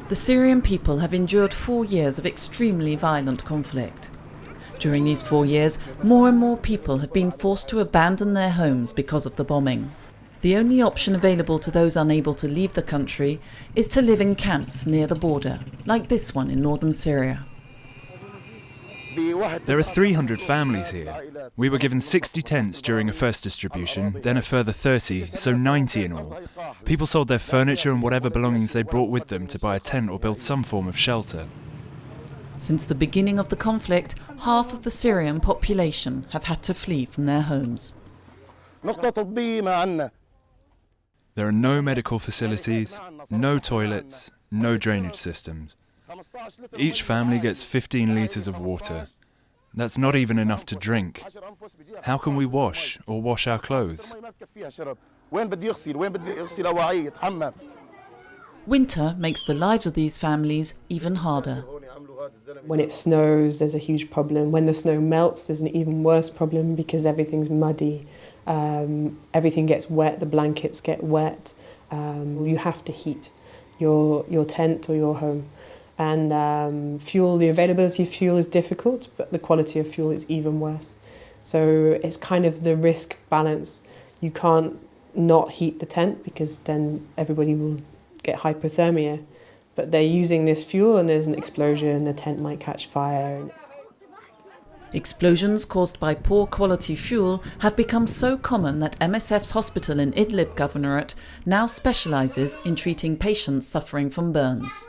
The Syrian people have endured 4 years of extremely violent conflict. During these 4 years, more and more people have been forced to abandon their homes because of the bombing. The only option available to those unable to leave the country is to live in camps near the border, like this one in northern Syria. There are 300 families here. We were given 60 tents during a first distribution, then a further 30, so 90 in all. People sold their furniture and whatever belongings they brought with them to buy a tent or build some form of shelter. Since the beginning of the conflict, half of the Syrian population have had to flee from their homes. There are no medical facilities, no toilets, no drainage systems. Each family gets 15 litres of water. That's not even enough to drink. How can we wash or wash our clothes? Winter makes the lives of these families even harder. When it snows, there's a huge problem. When the snow melts, there's an even worse problem because everything's muddy. Everything gets wet, the blankets get wet. You have to heat your tent or your home. And fuel, the availability of fuel is difficult, but the quality of fuel is even worse. So it's kind of the risk balance. You can't not heat the tent because then everybody will get hypothermia. But they're using this fuel and there's an explosion, the tent might catch fire. Explosions caused by poor quality fuel have become so common that MSF's hospital in Idlib Governorate now specialises in treating patients suffering from burns.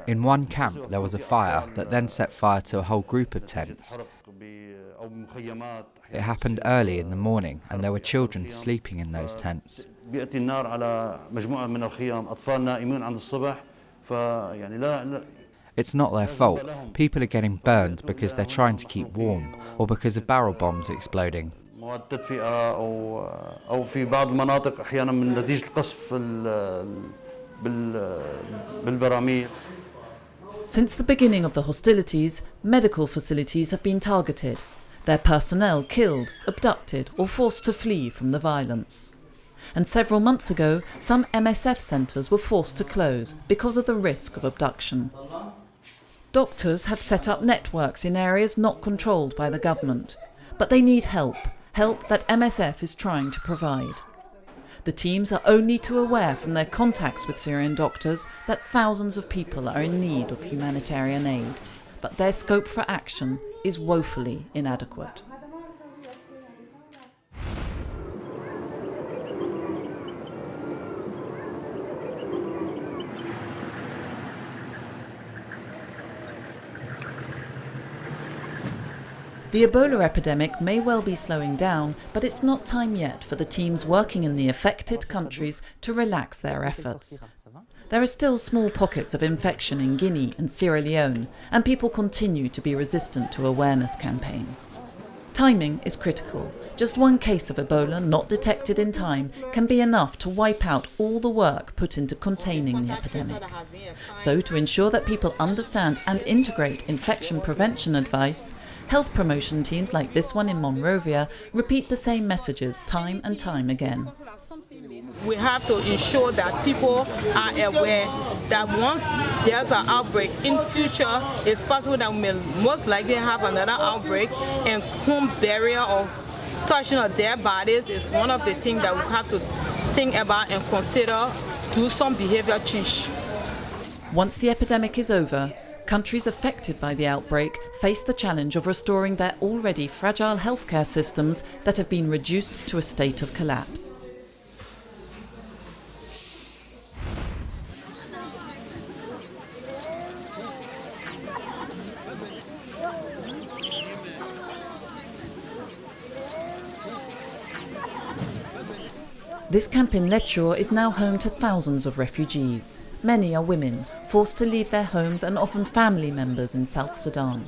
In one camp there was a fire that then set fire to a whole group of tents. It happened early in the morning and there were children sleeping in those tents. It's not their fault. People are getting burned because they're trying to keep warm or because of barrel bombs exploding. Since the beginning of the hostilities, medical facilities have been targeted, their personnel killed, abducted or forced to flee from the violence. And several months ago, some MSF centres were forced to close because of the risk of abduction. Doctors have set up networks in areas not controlled by the government, but they need help that MSF is trying to provide. The teams are only too aware from their contacts with Syrian doctors that thousands of people are in need of humanitarian aid, but their scope for action is woefully inadequate. The Ebola epidemic may well be slowing down, but it's not time yet for the teams working in the affected countries to relax their efforts. There are still small pockets of infection in Guinea and Sierra Leone, and people continue to be resistant to awareness campaigns. Timing is critical. Just one case of Ebola not detected in time can be enough to wipe out all the work put into containing the epidemic. So, to ensure that people understand and integrate infection prevention advice, health promotion teams like this one in Monrovia repeat the same messages time and time again. We have to ensure that people are aware that once there's an outbreak, in future it's possible that we may most likely have another outbreak, and home burial or touching of their bodies is one of the things that we have to think about and consider, do some behavior change. Once the epidemic is over, countries affected by the outbreak face the challenge of restoring their already fragile healthcare systems that have been reduced to a state of collapse. This camp in Letchor is now home to thousands of refugees. Many are women, forced to leave their homes and often family members in South Sudan.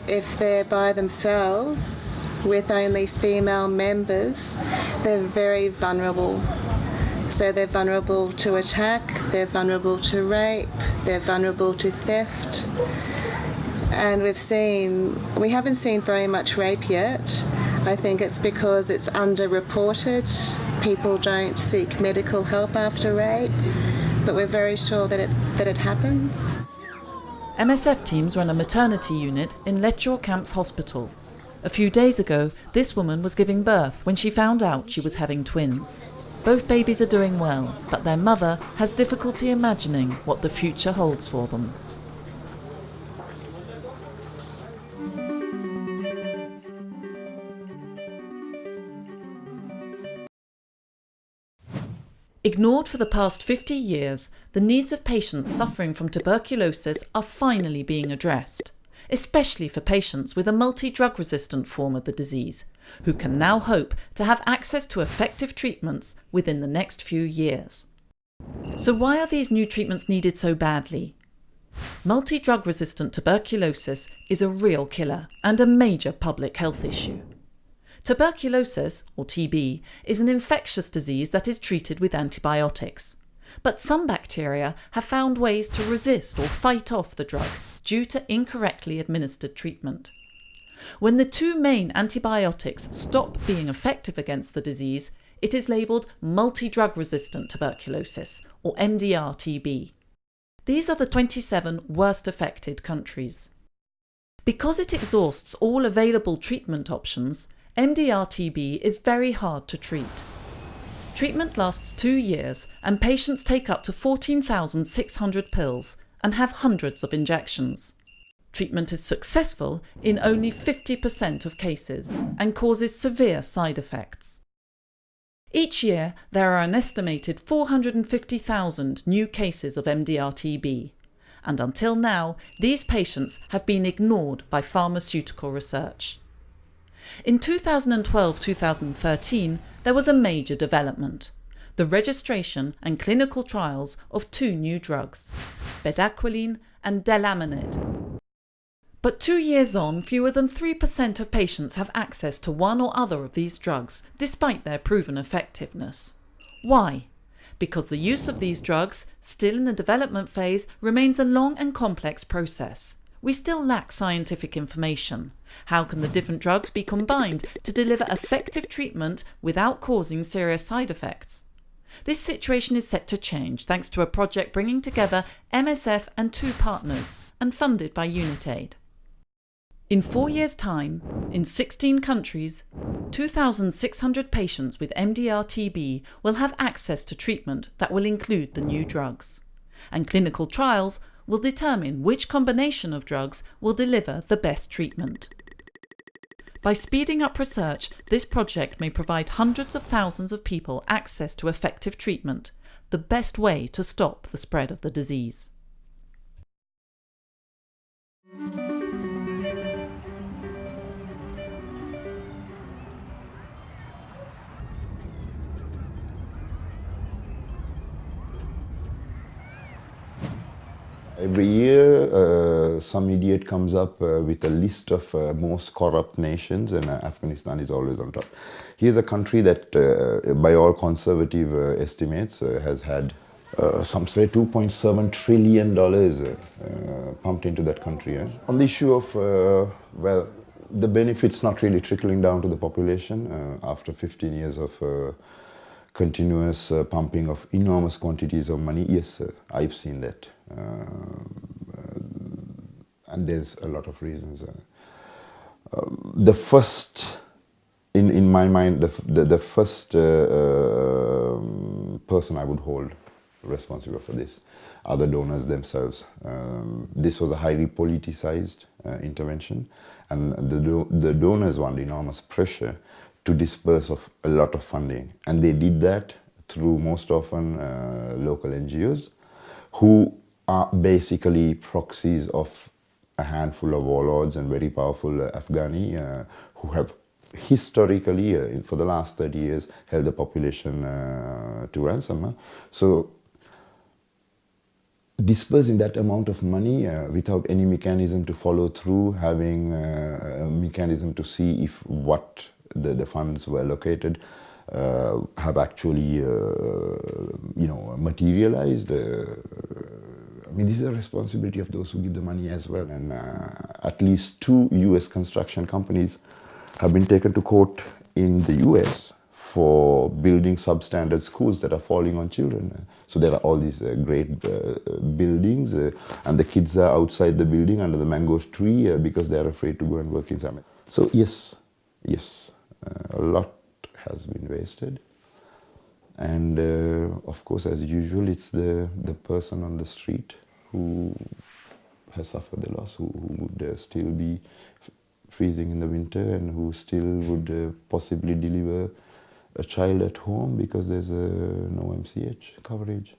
If they're by themselves with only female members, they're very vulnerable. So they're vulnerable to attack, they're vulnerable to rape, they're vulnerable to theft. And we haven't seen very much rape yet. I think it's because it's underreported. People don't seek medical help after rape, but we're very sure that it happens. MSF teams run a maternity unit in Letchor Camp's hospital. A few days ago, this woman was giving birth when she found out she was having twins. Both babies are doing well, but their mother has difficulty imagining what the future holds for them. Ignored for the past 50 years, the needs of patients suffering from tuberculosis are finally being addressed, especially for patients with a multi-drug resistant form of the disease, who can now hope to have access to effective treatments within the next few years. So why are these new treatments needed so badly? Multi-drug resistant tuberculosis is a real killer and a major public health issue. Tuberculosis, or TB, is an infectious disease that is treated with antibiotics. But some bacteria have found ways to resist or fight off the drug due to incorrectly administered treatment. When the two main antibiotics stop being effective against the disease, it is labelled multi-drug resistant tuberculosis, or MDR-TB. These are the 27 worst affected countries. Because it exhausts all available treatment options, MDR-TB is very hard to treat. Treatment lasts 2 years and patients take up to 14,600 pills and have hundreds of injections. Treatment is successful in only 50% of cases and causes severe side effects. Each year there are an estimated 450,000 new cases of MDR-TB, and until now these patients have been ignored by pharmaceutical research. In 2012-2013, there was a major development: the registration and clinical trials of 2 new drugs, bedaquiline and delamanid. But 2 years on, fewer than 3% of patients have access to one or other of these drugs, despite their proven effectiveness. Why? Because the use of these drugs, still in the development phase, remains a long and complex process. We still lack scientific information. How can the different drugs be combined to deliver effective treatment without causing serious side effects? This situation is set to change thanks to a project bringing together MSF and 2 partners and funded by UNITAID. In 4 years' time, in 16 countries, 2,600 patients with MDR-TB will have access to treatment that will include the new drugs, and clinical trials will determine which combination of drugs will deliver the best treatment. By speeding up research, this project may provide hundreds of thousands of people access to effective treatment, the best way to stop the spread of the disease. Every year, some idiot comes up with a list of most corrupt nations, and Afghanistan is always on top. Here's a country that, by all conservative estimates, has had, some say, $2.7 trillion pumped into that country. On the issue of, well, the benefits not really trickling down to the population after 15 years of continuous pumping of enormous quantities of money. Yes, I've seen that. And there's a lot of reasons. The first, in my mind, the first person I would hold responsible for this are the donors themselves. This was a highly politicized intervention, and the donors were under enormous pressure to disperse of a lot of funding, and they did that through most often local NGOs, who are basically proxies of a handful of warlords and very powerful Afghani who have historically, for the last 30 years, held the population to ransom. So dispersing that amount of money without any mechanism to follow through, having a mechanism to see if what the funds were allocated have actually materialized. I mean, this is a responsibility of those who give the money as well. And at least 2 US construction companies have been taken to court in the US for building substandard schools that are falling on children. So there are all these great buildings, and the kids are outside the building under the mango tree because they are afraid to go and work inside. So yes, a lot has been wasted. And of course, as usual, it's the person on the street who has suffered the loss, who would still be freezing in the winter, and who still would possibly deliver a child at home because there's no MCH coverage.